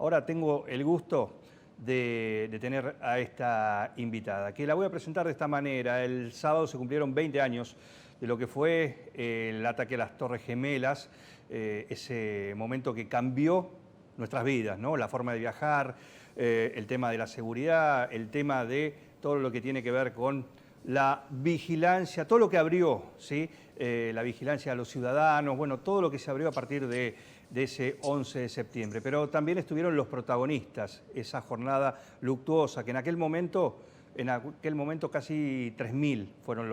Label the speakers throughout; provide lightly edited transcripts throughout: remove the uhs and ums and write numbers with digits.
Speaker 1: Ahora tengo el gusto de tener a esta invitada, que la voy a presentar de esta manera. El sábado se cumplieron 20 años de lo que fue el ataque a las Torres Gemelas, ese momento que cambió nuestras vidas, ¿no? La forma de viajar, el tema de la seguridad, el tema de todo lo que tiene que ver con la vigilancia, todo lo que abrió, ¿sí? La vigilancia a los ciudadanos, bueno, todo lo que se abrió a partir de ese 11 de septiembre. Pero también estuvieron los protagonistas, esa jornada luctuosa, que en aquel momento casi 3.000 fueron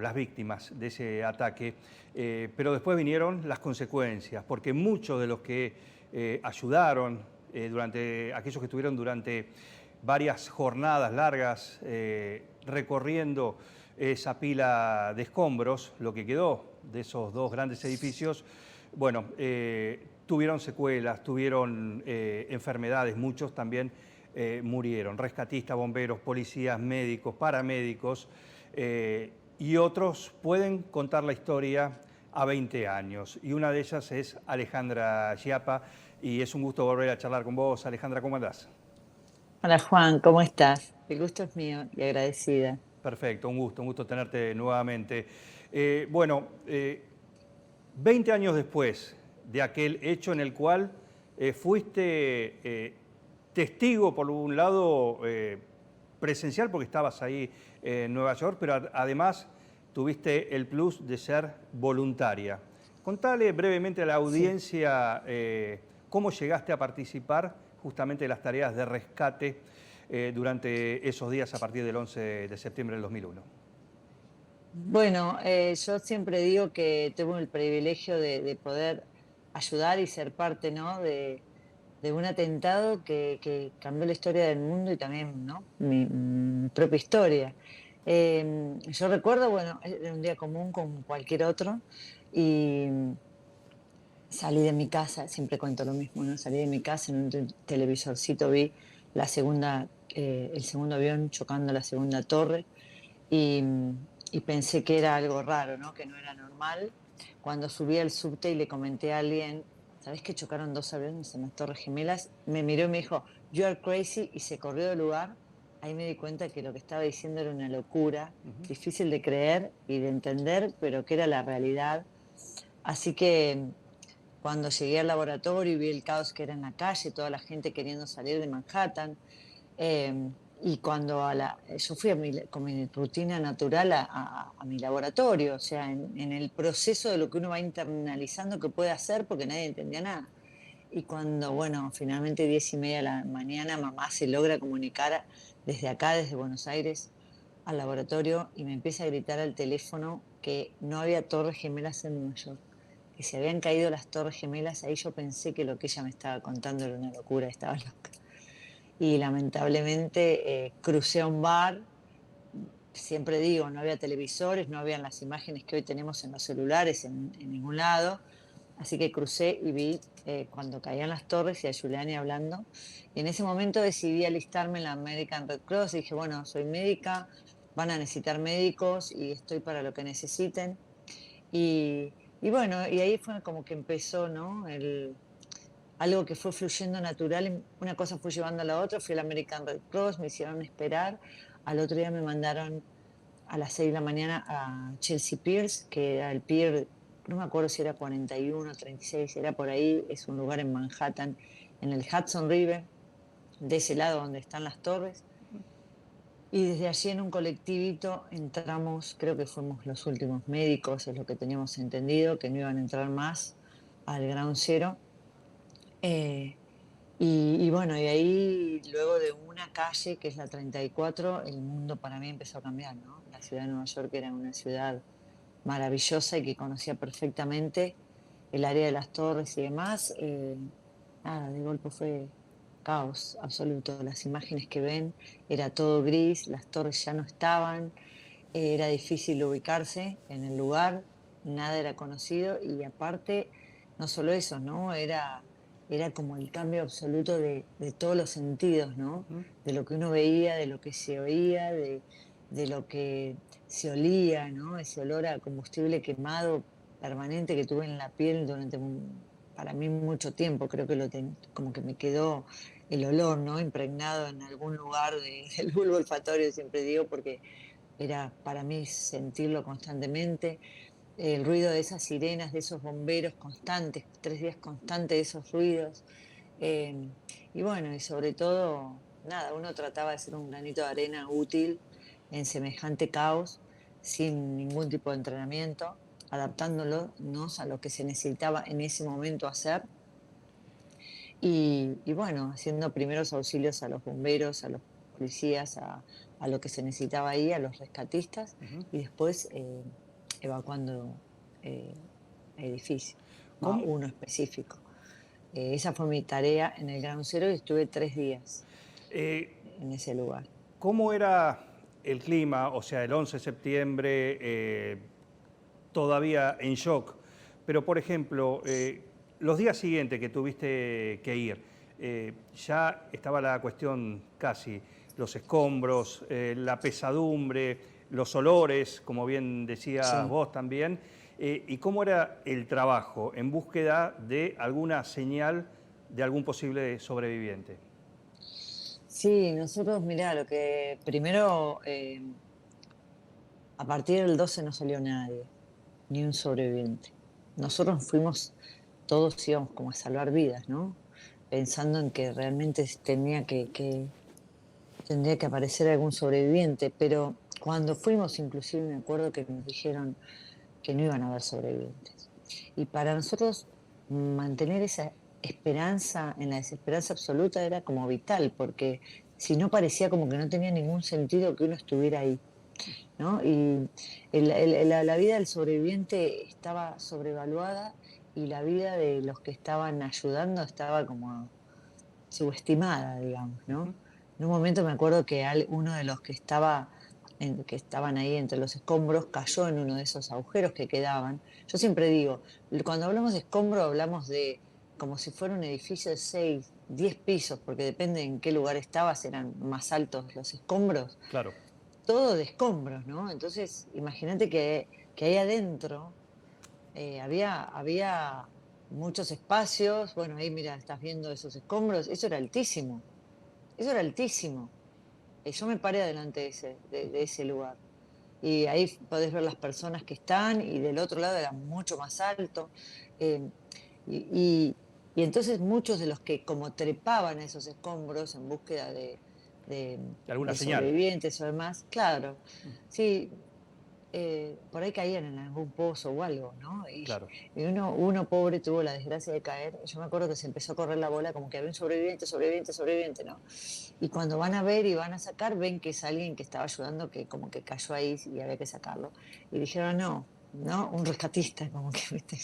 Speaker 1: las víctimas de ese ataque. Pero después vinieron las consecuencias, porque muchos de los que ayudaron, aquellos que estuvieron durante varias jornadas largas recorriendo esa pila de escombros, lo que quedó de esos dos grandes edificios, bueno, tuvieron secuelas, tuvieron enfermedades, muchos también murieron, rescatistas, bomberos, policías, médicos, paramédicos, y otros pueden contar la historia a 20 años, y una de ellas es Alejandra Schiappa, y es un gusto volver a charlar con vos. Alejandra, ¿cómo andás?
Speaker 2: Hola Juan, ¿cómo estás? El gusto es mío y agradecida.
Speaker 1: Perfecto, un gusto tenerte nuevamente. Bueno, 20 años después de aquel hecho en el cual fuiste testigo, por un lado, presencial, porque estabas ahí en Nueva York, pero además tuviste el plus de ser voluntaria. Contale brevemente a la
Speaker 2: Sí.
Speaker 1: audiencia cómo llegaste a participar justamente de las tareas de rescate durante esos días a partir del 11 de septiembre del 2001.
Speaker 2: Bueno, yo siempre digo que tuve el privilegio de poder ayudar y ser parte, ¿no? de un atentado que cambió la historia del mundo y también, ¿no? Mi propia historia. Yo recuerdo, bueno, era un día común como cualquier otro y salí de mi casa, siempre cuento lo mismo, ¿no? Salí de mi casa, en un televisorcito vi el segundo avión chocando la segunda torre y, y pensé que era algo raro, ¿no? Que no era normal. Cuando subí al subte y le comenté a alguien, ¿sabes que chocaron dos aviones en las Torres Gemelas? Me miró y me dijo, "You are crazy", y se corrió del lugar. Ahí me di cuenta que lo que estaba diciendo era una locura, difícil de creer y de entender, pero que era la realidad. Así que cuando llegué al laboratorio y vi el caos que era en la calle, toda la gente queriendo salir de Manhattan, y cuando yo fui con mi rutina natural a mi laboratorio, o sea, en el proceso de lo que uno va internalizando que puede hacer porque nadie entendía nada. Y cuando, bueno, finalmente 10:30 de la mañana, mamá se logra comunicar desde acá, desde Buenos Aires, al laboratorio y me empieza a gritar al teléfono que no había torres gemelas en Nueva York, que se habían caído las torres gemelas. Ahí yo pensé que lo que ella me estaba contando era una locura, estaba loca. Y lamentablemente crucé a un bar. Siempre digo, no había televisores, no habían las imágenes que hoy tenemos en los celulares en ningún lado. Así que crucé y vi cuando caían las torres y a Giuliani hablando. Y en ese momento decidí alistarme en la American Red Cross. Y dije, bueno, soy médica, van a necesitar médicos y estoy para lo que necesiten. Y bueno, y ahí fue como que empezó, ¿no? Algo que fue fluyendo natural, y una cosa fue llevando a la otra. Fui al American Red Cross, me hicieron esperar. Al otro día me mandaron a las 6 de la mañana a Chelsea Piers, que era el pier, no me acuerdo si era 41 o 36, era por ahí, es un lugar en Manhattan, en el Hudson River, de ese lado donde están las torres. Y desde allí en un colectivito entramos, creo que fuimos los últimos médicos, es lo que teníamos entendido, que no iban a entrar más al Ground Zero. Eh, y bueno, y ahí luego de una calle, que es la 34, el mundo para mí empezó a cambiar, ¿no? La ciudad de Nueva York era una ciudad maravillosa y que conocía perfectamente el área de las torres y demás. Nada, de golpe fue caos absoluto. Las imágenes que ven era todo gris, las torres ya no estaban, era difícil ubicarse en el lugar, nada era conocido y aparte, no solo eso, ¿no? Era como el cambio absoluto de todos los sentidos, ¿no? De lo que uno veía, de lo que se oía, de lo que se olía, ¿no? Ese olor a combustible quemado permanente que tuve en la piel durante para mí mucho tiempo, creo que como que me quedó el olor, ¿no? Impregnado en algún lugar del bulbo olfatorio, siempre digo, porque era para mí sentirlo constantemente, el ruido de esas sirenas, de esos bomberos constantes, 3 días constantes de esos ruidos. eh, y bueno, y sobre todo, nada, uno trataba de ser un granito de arena útil en semejante caos, sin ningún tipo de entrenamiento, adaptándonos a lo que se necesitaba en ese momento hacer. Y bueno, haciendo primeros auxilios a los bomberos, a los policías, a lo que se necesitaba ahí, a los rescatistas,
Speaker 1: Ujú.
Speaker 2: y después evacuando eh, edificios, a
Speaker 1: ¿Cómo,
Speaker 2: uno específico. Esa fue mi tarea en el Ground Zero y estuve 3 días
Speaker 1: eh,
Speaker 2: en ese lugar.
Speaker 1: ¿Cómo era el clima? O sea, el 11 de septiembre, todavía en shock. Pero, por ejemplo, los días siguientes que tuviste que ir, ya estaba la cuestión casi, los escombros, la pesadumbre, los olores, como bien decías
Speaker 2: Sí.
Speaker 1: vos también. ¿Y cómo era el trabajo en búsqueda de alguna señal de algún posible sobreviviente?
Speaker 2: Sí, nosotros, mirá, lo que primero, a partir del 12 no salió nadie, ni un sobreviviente. Nosotros fuimos, todos íbamos como a salvar vidas, ¿no? Pensando en que realmente tendría que aparecer algún sobreviviente, pero cuando fuimos, inclusive me acuerdo que nos dijeron que no iban a haber sobrevivientes. Y para nosotros mantener esa esperanza en la desesperanza absoluta era como vital, porque si no parecía como que no tenía ningún sentido que uno estuviera ahí, ¿no? Y la vida del sobreviviente estaba sobrevaluada y la vida de los que estaban ayudando estaba como subestimada, digamos, ¿no?
Speaker 1: Ujú.
Speaker 2: En un momento me acuerdo que uno de los que estaban ahí entre los escombros cayó en uno de esos agujeros que quedaban. Yo siempre digo, cuando hablamos de escombro hablamos de como si fuera un edificio de 6, 10 pisos, porque depende en qué lugar estabas, eran más altos los escombros,
Speaker 1: Claro.
Speaker 2: todo de escombros, ¿no? Entonces, imagínate que ahí adentro había muchos espacios. Bueno, ahí mira, estás viendo esos escombros, eso era altísimo, eso era altísimo. Yo me paré adelante de ese lugar. Y ahí podés ver las personas que están, y del otro lado era mucho más alto. eh, y, y- y entonces muchos de los que como trepaban a esos escombros en búsqueda de,
Speaker 1: De alguna
Speaker 2: de
Speaker 1: señal.
Speaker 2: sobrevivientes o demás, claro, sí, por ahí caían en algún pozo o algo, ¿no?
Speaker 1: Claro.
Speaker 2: Y uno pobre tuvo la desgracia de caer. Yo me acuerdo que se empezó a correr la bola como que había un sobreviviente, sobreviviente, sobreviviente, ¿no? Y cuando van a ver y van a sacar, ven que es alguien que estaba ayudando, que como que cayó ahí y había que sacarlo. Y dijeron, no, no, un rescatista, como que, ¿viste?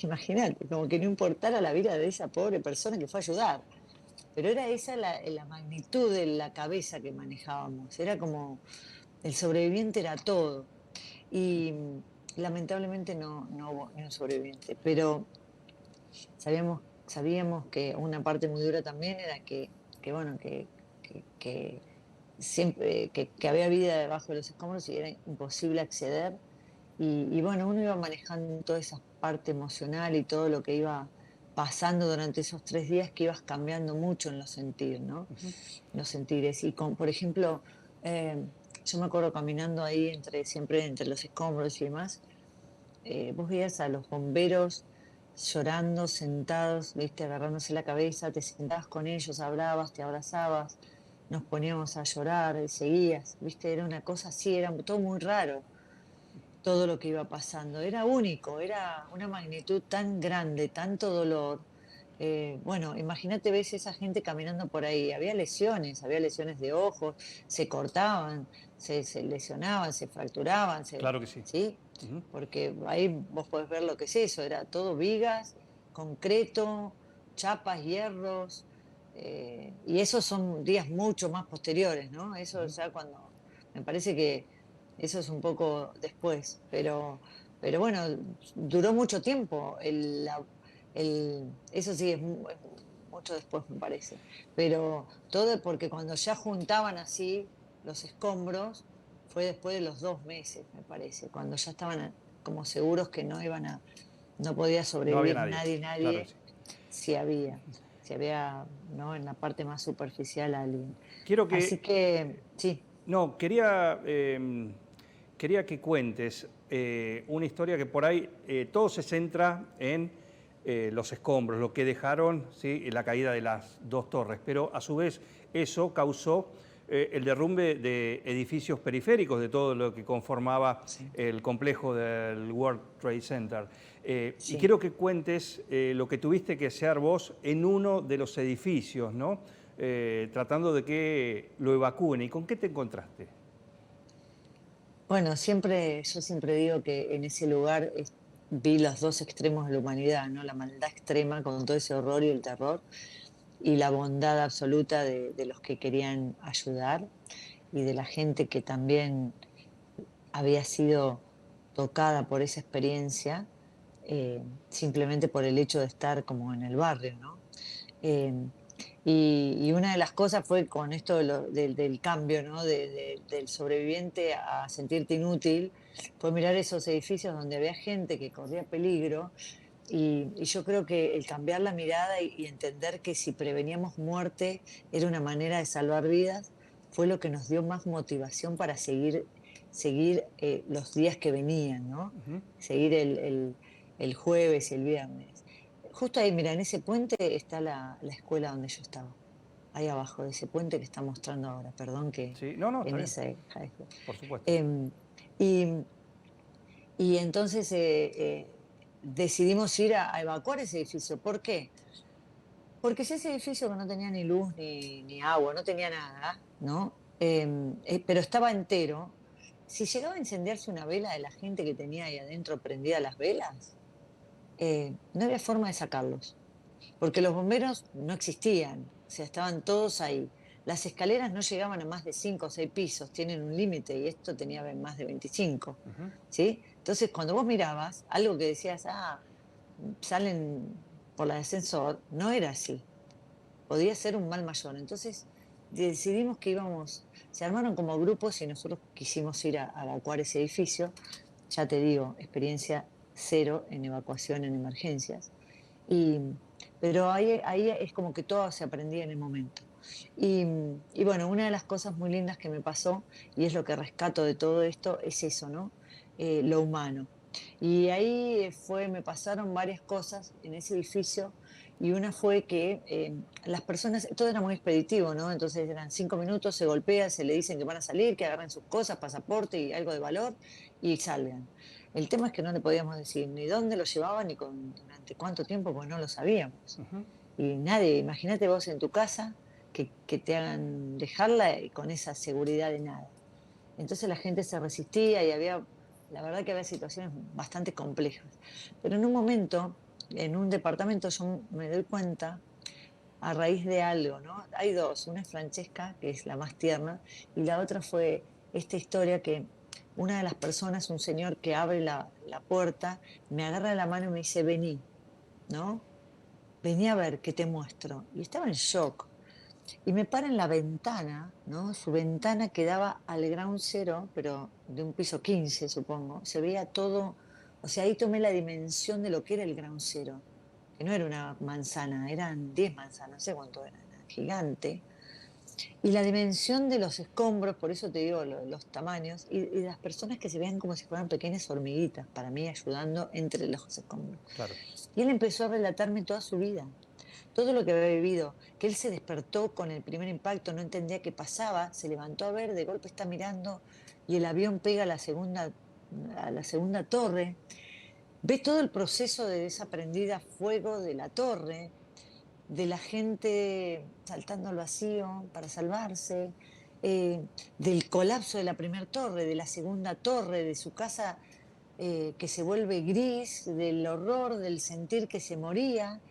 Speaker 2: Imagínate, como que no importara la vida de esa pobre persona que fue a ayudar. Pero era esa la magnitud de la cabeza que manejábamos. Era como, el sobreviviente era todo. Y lamentablemente no hubo ni un sobreviviente, pero sabíamos que una parte muy dura también era que bueno, que siempre, que había vida debajo de los escombros y era imposible acceder. Y bueno, uno iba manejando toda esa parte emocional y todo lo que iba pasando durante esos 3 días, que ibas cambiando mucho en los sentidos, ¿no?
Speaker 1: Ujú.
Speaker 2: Los sentires. Y por ejemplo, yo me acuerdo caminando ahí siempre entre los escombros y demás, vos veías a los bomberos llorando, sentados, viste, agarrándose la cabeza, te sentabas con ellos, hablabas, te abrazabas, nos poníamos a llorar, y seguías, viste, era una cosa así, era todo muy raro, todo lo que iba pasando, era único, era una magnitud tan grande, tanto dolor. Bueno, imagínate, ves esa gente caminando por ahí, había lesiones de ojos, se cortaban, se lesionaban, se fracturaban,
Speaker 1: Claro que sí.
Speaker 2: ¿sí?
Speaker 1: Ujú.
Speaker 2: Porque ahí vos podés ver lo que es eso, era todo vigas, concreto, chapas, hierros, y esos son días mucho más posteriores, ¿no? Eso
Speaker 1: Ujú.
Speaker 2: ya cuando, me parece que eso es un poco después, pero bueno, duró mucho tiempo. Eso sí, es mucho después, me parece. Pero todo porque cuando ya juntaban así los escombros, fue después de los 2 meses, me parece, cuando ya estaban como seguros que no podía
Speaker 1: No había
Speaker 2: sobrevivir
Speaker 1: nadie.
Speaker 2: nadie,
Speaker 1: Claro que
Speaker 2: nadie,
Speaker 1: sí.
Speaker 2: si había, ¿no? En la parte más superficial alguien.
Speaker 1: Quiero
Speaker 2: Así
Speaker 1: que,
Speaker 2: que, sí,
Speaker 1: no, quería que cuentes una historia que por ahí todo se centra en los escombros, lo que dejaron, ¿sí? La caída de las dos torres, pero a su vez eso causó el derrumbe de edificios periféricos de todo lo que conformaba
Speaker 2: sí,
Speaker 1: el complejo del World Trade Center. Y
Speaker 2: sí.
Speaker 1: quiero que cuentes lo que tuviste que hacer vos en uno de los edificios, ¿no? Tratando de que lo evacúen. ¿Y con qué te encontraste?
Speaker 2: Bueno, yo siempre digo que en ese lugar vi los dos extremos de la humanidad, ¿no? La maldad extrema con todo ese horror y el terror, y la bondad absoluta de los que querían ayudar y de la gente que también había sido tocada por esa experiencia, simplemente por el hecho de estar como en el barrio, ¿no? Eh, y una de las cosas fue con esto del cambio, ¿no? Del sobreviviente a sentirte inútil, fue mirar esos edificios donde había gente que corría peligro y yo creo que el cambiar la mirada y entender que si preveníamos muerte era una manera de salvar vidas, fue lo que nos dio más motivación para seguir los días que venían, ¿no?
Speaker 1: Ujú.
Speaker 2: Seguir el jueves y el viernes. Justo ahí, mira, en ese puente está la escuela donde yo estaba. Ahí abajo de ese puente que está mostrando ahora, perdón que
Speaker 1: Sí, no, no, está
Speaker 2: en
Speaker 1: bien,
Speaker 2: ese high school.
Speaker 1: por supuesto.
Speaker 2: Em, y, y entonces decidimos ir a evacuar ese edificio. ¿Por qué? Porque si ese edificio que no tenía ni luz ni agua, no tenía nada, ¿no? Pero estaba entero, si llegaba a incendiarse una vela de la gente que tenía ahí adentro prendida las velas, no había forma de sacarlos, porque los bomberos no existían, o sea, estaban todos ahí. Las escaleras no llegaban a más de 5 o 6 pisos, tienen un límite y esto tenía más de 25,
Speaker 1: Ujú.
Speaker 2: ¿sí? Entonces, cuando vos mirabas algo que decías, salen por el ascensor, no era así, podía ser un mal mayor. Entonces, decidimos que íbamos, se armaron como grupos y nosotros quisimos ir a evacuar ese edificio. Ya te digo, experiencia cero en evacuación en emergencias. Y, pero ahí es como que todo se aprendía en el momento. Y, y bueno, una de las cosas muy lindas que me pasó, y es lo que rescato de todo esto, es eso, ¿no? Lo humano. Y ahí me pasaron varias cosas en ese edificio, y una fue que las personas, todo era muy expeditivo, ¿no? Entonces eran 5 minutos, se golpea, se le dicen que van a salir, que agarren sus cosas, pasaporte y algo de valor, y salgan. El tema es que no le podíamos decir ni dónde lo llevaban ni durante cuánto tiempo, porque no lo sabíamos.
Speaker 1: Ujú.
Speaker 2: Y nadie, imagínate vos en tu casa que te hagan dejarla con esa seguridad de nada. Entonces la gente se resistía y la verdad que había situaciones bastante complejas. Pero en un momento, en un departamento, yo me doy cuenta a raíz de algo, ¿no? Hay dos, una es Francesca, que es la más tierna, y la otra fue esta historia que una de las personas, un señor que abre la puerta, me agarra la mano y me dice, vení, ¿no? Vení a ver qué te muestro. Y estaba en shock. Y me para en la ventana, ¿no? Su ventana quedaba al ground zero, pero de un piso 15, supongo. Se veía todo, o sea, ahí tomé la dimensión de lo que era el ground zero, que no era una manzana, eran 10 manzanas, no sé cuánto era gigante. Y la dimensión de los escombros, por eso te digo los tamaños, y las personas que se veían como si fueran pequeñas hormiguitas, para mí ayudando entre los escombros.
Speaker 1: Claro.
Speaker 2: Y él empezó a relatarme toda su vida, todo lo que había vivido, que él se despertó con el primer impacto, no entendía qué pasaba, se levantó a ver, de golpe está mirando y el avión pega a la segunda torre, ve todo el proceso de esa prendida a fuego de la torre, de la gente saltando al vacío para salvarse, del colapso de la primera torre, de la segunda torre, de su casa que se vuelve gris, del horror, del sentir que se moría.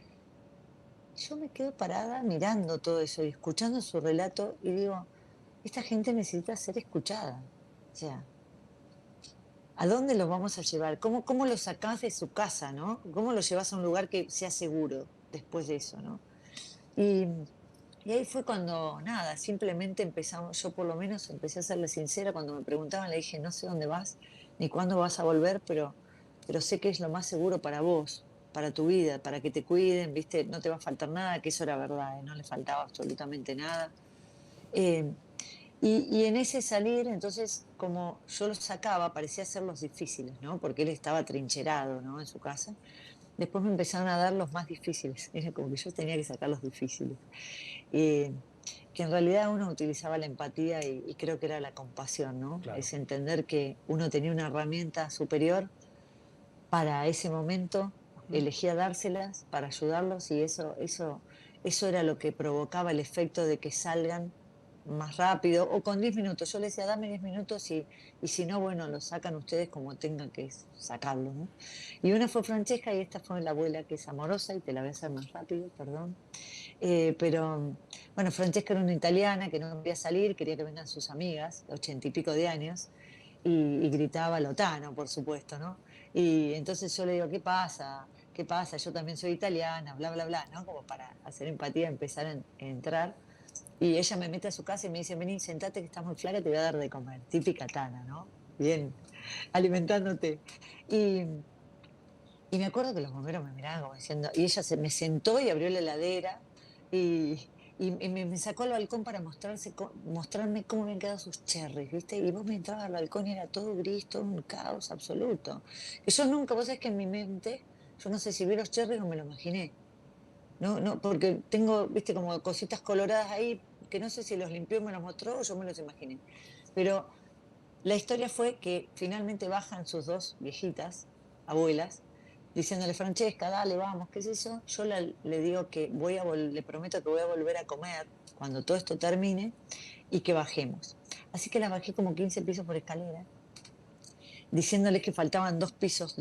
Speaker 2: Yo me quedo parada mirando todo eso y escuchando su relato y digo, esta gente necesita ser escuchada. O sea, ¿a dónde los vamos a llevar? ¿Cómo los sacás de su casa, no? ¿Cómo los llevas a un lugar que sea seguro después de eso, no? Y, y ahí fue cuando, nada, simplemente empezamos, yo por lo menos empecé a serle sincera cuando me preguntaban, le dije, no sé dónde vas ni cuándo vas a volver, pero sé que es lo más seguro para vos. para tu vida, para que te cuiden, ¿viste? No te va a faltar nada, que eso era verdad, no le faltaba absolutamente nada. Eh, y en ese salir, entonces, como yo los sacaba, parecía ser los difíciles, ¿no? Porque él estaba trincherado, ¿no? En su casa. Después me empezaron a dar los más difíciles. Era como que yo tenía que sacar los difíciles. Eh, que en realidad uno utilizaba la empatía y creo que era la compasión, ¿no?
Speaker 1: Claro.
Speaker 2: Es entender que uno tenía una herramienta superior para ese momento,
Speaker 1: Ujú.
Speaker 2: elegía dárselas para ayudarlos y eso era lo que provocaba el efecto de que salgan más rápido o con 10 minutos. Yo les decía, dame 10 minutos y si no, bueno, lo sacan ustedes como tengan que sacarlo, ¿no? Y una fue Francesca y esta fue la abuela que es amorosa y te la voy a hacer más rápido, perdón. Pero bueno, Francesca era una italiana que no quería salir, quería que vengan sus amigas, 80 y pico de años, y gritaba Lotano, por supuesto, ¿no? Y entonces yo le digo, ¿qué pasa? ¿Qué pasa? Yo también soy italiana, bla, bla, bla, ¿no? Como para hacer empatía, empezar a entrar. Y ella me mete a su casa y me dice, vení, sentate que estás muy flaca, te voy a dar de comer. Típica Tana, ¿no? Bien, alimentándote. Y, y me acuerdo que los bomberos me miraban como diciendo, y ella me sentó y abrió la heladera y me sacó al balcón para mostrarme cómo habían quedado sus cherries, ¿viste? Y vos me entrabas al balcón y era todo gris, todo un caos absoluto. Que yo nunca, vos sabés que en mi mente, yo no sé si vi los cherries o me lo imaginé. No, no, porque tengo, viste, como cositas coloradas ahí, que no sé si los limpió y me los mostró o yo me los imaginé. Pero la historia fue que finalmente bajan sus dos viejitas, abuelas, diciéndole, Francesca, dale, vamos, ¿qué es eso? Yo le digo que le prometo que voy a volver a comer cuando todo esto termine y que bajemos. Así que la bajé como 15 pisos por escalera, diciéndoles que faltaban dos pisos,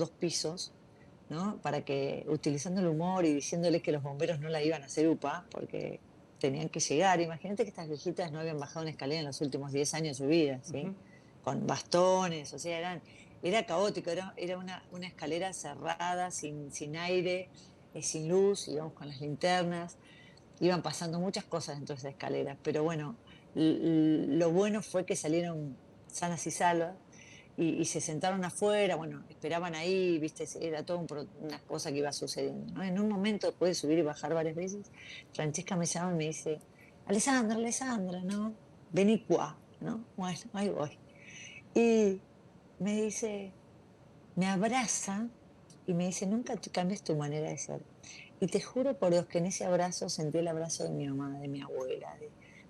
Speaker 2: ¿no? Para que, utilizando el humor y diciéndoles que los bomberos no la iban a hacer UPA, porque tenían que llegar. Imagínate que estas viejitas no habían bajado una escalera en los últimos 10 años de su vida, ¿sí?
Speaker 1: Ujú.
Speaker 2: Con bastones, o sea, era caótico, era una escalera cerrada, sin aire, sin luz, íbamos con las linternas, iban pasando muchas cosas dentro de esa escalera, pero bueno, lo bueno fue que salieron sanas y salvas y se sentaron afuera, bueno, esperaban ahí, viste, era todo una cosa que iba sucediendo, ¿no? En un momento, después de subir y bajar varias veces, Francesca me llama y me dice, Alessandra, Alessandra, ¿no? Vení qua, ¿no? Bueno, ahí voy. Y me dice, me abraza y me dice, nunca te cambies tu manera de ser. Y te juro por Dios que en ese abrazo sentí el abrazo de mi mamá, de mi abuela,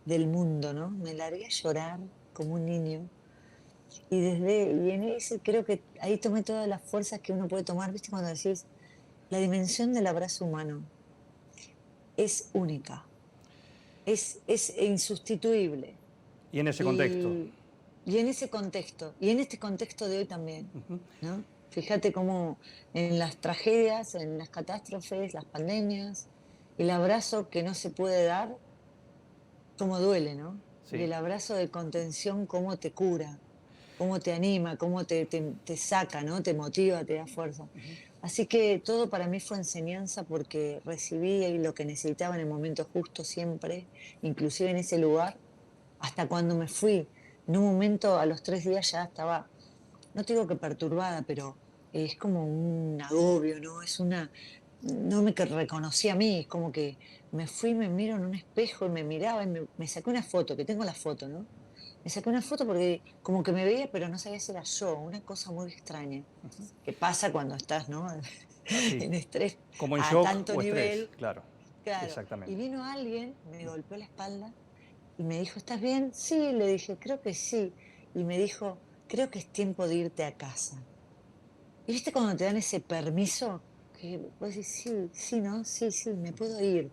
Speaker 2: del mundo, ¿no? Me largué a llorar como un niño. Y en ese creo que ahí tomé todas las fuerzas que uno puede tomar, ¿viste? Cuando decís, la dimensión del abrazo humano es única, es insustituible.
Speaker 1: Y en ese contexto.
Speaker 2: Y, y en ese contexto, y en este contexto de hoy también,
Speaker 1: Ujú.
Speaker 2: ¿no? Fíjate cómo en las tragedias, en las catástrofes, las pandemias, el abrazo que no se puede dar, cómo duele, ¿no? Y
Speaker 1: Sí.
Speaker 2: el abrazo de contención, cómo te cura, cómo te anima, cómo te saca, ¿no? Te motiva, te da fuerza. Así que todo para mí fue enseñanza porque recibí lo que necesitaba en el momento justo siempre, inclusive en ese lugar, hasta cuando me fui. En un momento, a los 3 días ya estaba, no te digo que perturbada, pero es como un agobio, ¿no? No me reconocí a mí, es como que me fui, me miro en un espejo y me miraba y me saqué una foto, que tengo la foto, ¿no? Me saqué una foto porque como que me veía, pero no sabía si era yo, una cosa muy extraña, que pasa cuando estás, ¿no?
Speaker 1: Así.
Speaker 2: En estrés
Speaker 1: Como en
Speaker 2: a
Speaker 1: shock
Speaker 2: tanto
Speaker 1: o estrés,
Speaker 2: nivel,
Speaker 1: claro.
Speaker 2: claro. Y
Speaker 1: Exactamente.
Speaker 2: vino alguien, me golpeó la espalda y me dijo, ¿estás bien? Sí, le dije, creo que sí. Y me dijo, creo que es tiempo de irte a casa. Y viste cuando te dan ese permiso, que vos decís, sí, sí, ¿no? Sí, sí, me puedo ir.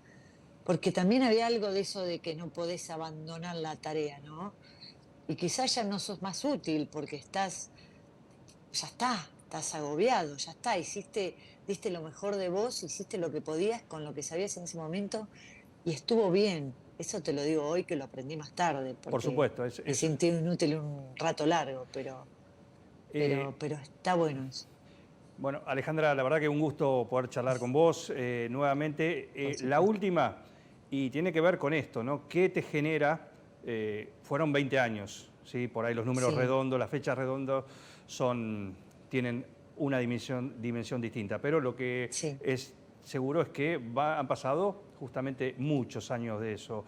Speaker 2: Porque también había algo de eso de que no podés abandonar la tarea, ¿no? Y quizás ya no sos más útil porque ya está, estás agobiado, ya está, diste lo mejor de vos, hiciste lo que podías con lo que sabías en ese momento y estuvo bien. Eso te lo digo hoy que lo aprendí más tarde,
Speaker 1: Por
Speaker 2: porque
Speaker 1: supuesto.
Speaker 2: me sentí inútil un rato largo,
Speaker 1: Eh,
Speaker 2: pero está bueno eso,
Speaker 1: bueno, Alejandra, la verdad que un gusto poder charlar con vos nuevamente.
Speaker 2: por
Speaker 1: La
Speaker 2: supuesto.
Speaker 1: última, y tiene que ver con esto, ¿no? ¿Qué te genera? Fueron 20 años, ¿sí? Por ahí los números
Speaker 2: Sí,
Speaker 1: redondos, las fechas redondas tienen una dimensión distinta. Pero lo que
Speaker 2: Sí.
Speaker 1: es seguro es que han pasado justamente muchos años de eso.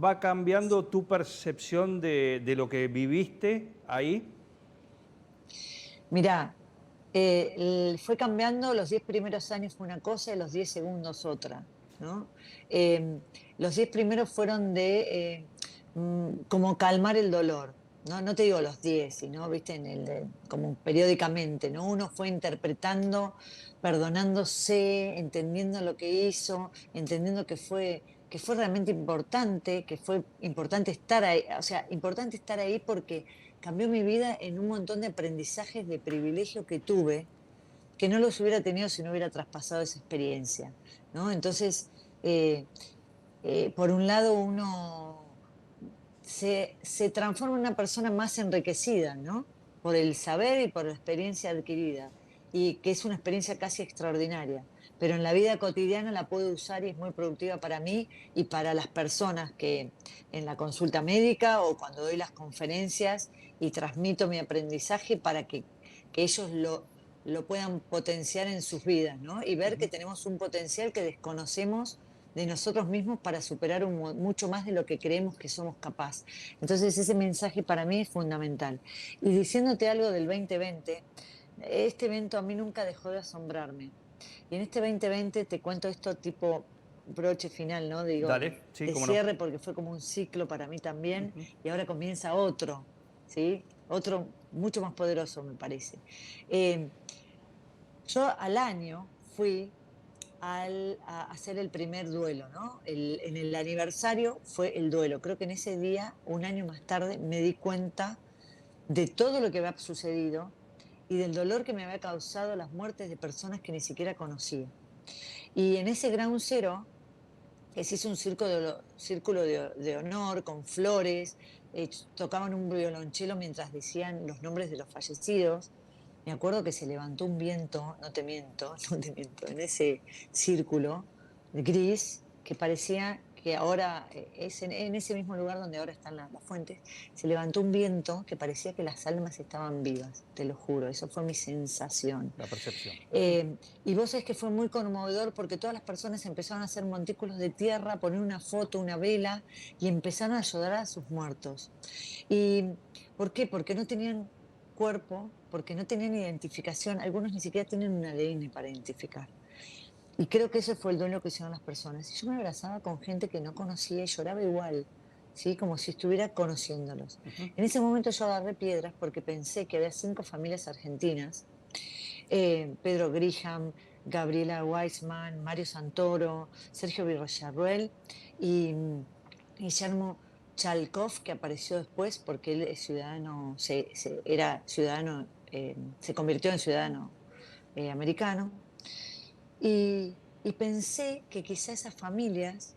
Speaker 1: ¿Va cambiando tu percepción de lo que viviste ahí?
Speaker 2: Mirá, fue cambiando, los 10 primeros años fue una cosa y los 10 segundos otra, ¿no? Los 10 primeros fueron como calmar el dolor, ¿no? No te digo los 10, sino, viste, como periódicamente, ¿no? Uno fue interpretando, perdonándose, entendiendo lo que hizo, entendiendo que fue realmente importante, que fue importante estar ahí, o sea, importante estar ahí porque cambió mi vida en un montón de aprendizajes de privilegio que tuve, que no los hubiera tenido si no hubiera traspasado esa experiencia, ¿no? Entonces, eh, por un lado, uno se transforma en una persona más enriquecida, ¿no? Por el saber y por la experiencia adquirida, y que es una experiencia casi extraordinaria. Pero en la vida cotidiana la puedo usar y es muy productiva para mí y para las personas que en la consulta médica o cuando doy las conferencias y transmito mi aprendizaje para que ellos lo puedan potenciar en sus vidas, ¿no? Y ver que
Speaker 1: Ujú.
Speaker 2: tenemos un potencial que desconocemos de nosotros mismos para superar mucho más de lo que creemos que somos capaces. Entonces ese mensaje para mí es fundamental. Y diciéndote algo del 2020, este evento a mí nunca dejó de asombrarme. Y en este 2020 te cuento esto tipo broche final, ¿no? Digo,
Speaker 1: Dale, sí,
Speaker 2: de
Speaker 1: cómo no.
Speaker 2: cierre porque fue como un ciclo para mí también
Speaker 1: Ujú.
Speaker 2: y ahora comienza otro, ¿sí? Otro mucho más poderoso, me parece. Eh, yo al año fui a hacer el primer duelo, ¿no? En el aniversario fue el duelo. Creo que en ese día, un año más tarde, me di cuenta de todo lo que había sucedido y del dolor que me había causado las muertes de personas que ni siquiera conocía. Y en ese ground zero, que se hizo un círculo de honor con flores, tocaban un violonchelo mientras decían los nombres de los fallecidos. Me acuerdo que se levantó un viento, no te miento, no te miento, en ese círculo gris que parecía que ahora es en ese mismo lugar donde ahora están las fuentes, se levantó un viento que parecía que las almas estaban vivas, te lo juro, eso fue mi sensación.
Speaker 1: La percepción.
Speaker 2: Y vos sabés que fue muy conmovedor porque todas las personas empezaron a hacer montículos de tierra, a poner una foto, una vela y empezaron a ayudar a sus muertos. ¿Y por qué? Porque no tenían cuerpo, porque no tenían identificación, algunos ni siquiera tienen un ADN para identificar. Y creo que ese fue el duelo que hicieron las personas. Y yo me abrazaba con gente que no conocía y lloraba igual, ¿sí? Como si estuviera conociéndolos.
Speaker 1: Ujú.
Speaker 2: En ese momento yo agarré piedras porque pensé que había 5 familias argentinas, Pedro Grisham, Gabriela Weissman, Mario Santoro, Sergio Villarroel y Guillermo Chalkov, que apareció después porque él es ciudadano, era ciudadano, se convirtió en ciudadano americano. Y pensé que quizá esas familias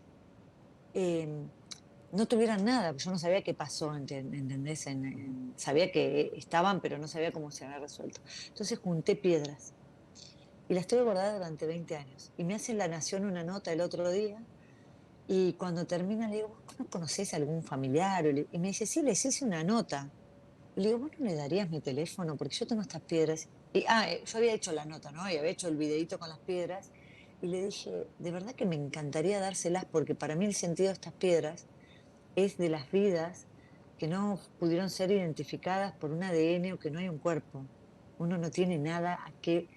Speaker 2: no tuvieran nada, yo no sabía qué pasó, ¿entendés? Sabía que estaban, pero no sabía cómo se había resuelto. Entonces junté piedras y las tuve guardadas durante 20 años. Y me hace La Nación una nota el otro día y cuando termina le digo, ¿vos no conocés a algún familiar? Y me dice, sí, les hice una nota. Y le digo, ¿vos no me darías mi teléfono? Porque yo tengo estas piedras. Yo había hecho la nota, ¿no? Y había hecho el videito con las piedras. Y le dije, de verdad que me encantaría dárselas porque para mí el sentido de estas piedras es de las vidas que no pudieron ser identificadas por un ADN o que no hay un cuerpo. Uno no tiene nada a qué,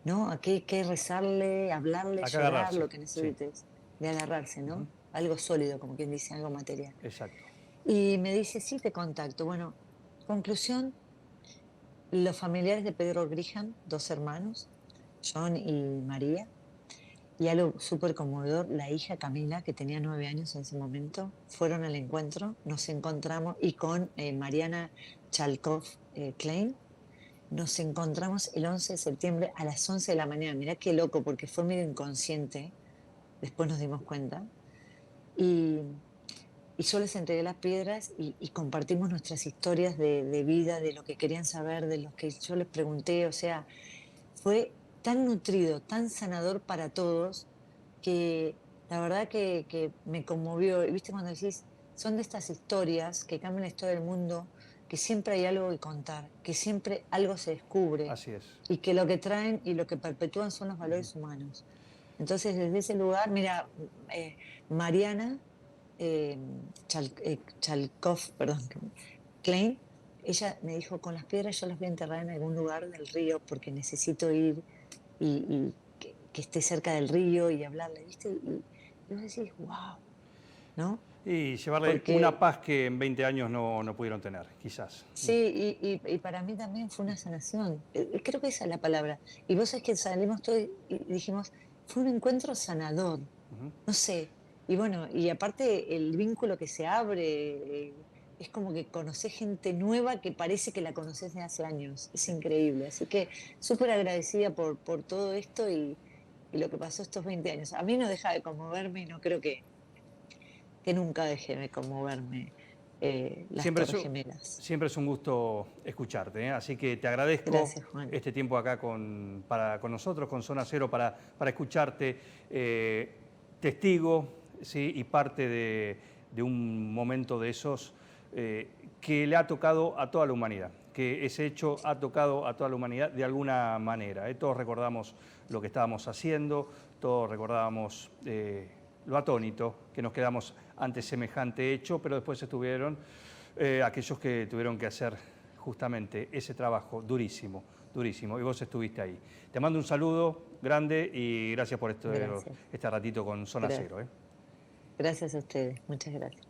Speaker 2: ¿no? A qué rezarle, hablarle,
Speaker 1: Acá
Speaker 2: llorar,
Speaker 1: agarrarse,
Speaker 2: lo que
Speaker 1: sí.
Speaker 2: necesites, de agarrarse,
Speaker 1: Ujú.
Speaker 2: ¿no? Algo sólido, como quien dice, algo material.
Speaker 1: Exacto.
Speaker 2: Y me dice, sí, te contacto. Bueno, conclusión, los familiares de Pedro Grisham, 2 hermanos, John y María, y algo súper conmovedor, la hija Camila, que tenía 9 años en ese momento, fueron al encuentro, nos encontramos, y con Mariana Chalkov Klein, nos encontramos el 11 de septiembre a las 11 de la mañana. Mirá qué loco, porque fue medio inconsciente, después nos dimos cuenta. Y, y yo les entregué las piedras y compartimos nuestras historias de vida, de lo que querían saber, de lo que yo les pregunté. O sea, fue tan nutrido, tan sanador para todos, que la verdad que me conmovió. Y viste cuando decís, son de estas historias que cambian la historia del mundo, que siempre hay algo que contar, que siempre algo se descubre
Speaker 1: Así es.
Speaker 2: y que lo que traen y lo que perpetúan son los valores humanos. Entonces, desde ese lugar, mira, Mariana Chalkov, perdón, Klein, ella me dijo, con las piedras yo las voy a enterrar en algún lugar del río porque necesito ir y que esté cerca del río y hablarle, ¿viste? Y vos decís, wow, ¿no?
Speaker 1: Y llevarle una
Speaker 2: Porque
Speaker 1: paz que en 20 años no pudieron tener, quizás.
Speaker 2: sí, y para mí también fue una sanación. Creo que esa es la palabra. Y vos sabés que salimos todos y dijimos, fue un encuentro sanador,
Speaker 1: Ujú.
Speaker 2: no sé. Y bueno, y aparte el vínculo que se abre, es como que conocés gente nueva que parece que la conocés de hace años. Es increíble. Así que súper agradecida por todo esto y lo que pasó estos 20 años. A mí no deja de conmoverme y no creo que nunca deje de conmoverme las
Speaker 1: Siempre
Speaker 2: Torres Gemelas.
Speaker 1: siempre es un gusto escucharte, ¿eh? Así que te agradezco
Speaker 2: Gracias, Juan.
Speaker 1: este tiempo acá con nosotros, con Zona Cero, para escucharte, testigo, ¿sí? Y parte de un momento de esos que le ha tocado a toda la humanidad, que ese hecho ha tocado a toda la humanidad de alguna manera, ¿eh? Todos recordamos lo que estábamos haciendo, todos recordábamos lo atónito que nos quedamos ante semejante hecho, pero después estuvieron aquellos que tuvieron que hacer justamente ese trabajo durísimo, durísimo, y vos estuviste ahí. Te mando un saludo grande y gracias por
Speaker 2: Gracias.
Speaker 1: este ratito con Zona
Speaker 2: Gra-
Speaker 1: Cero.
Speaker 2: Gracias a ustedes. Muchas gracias.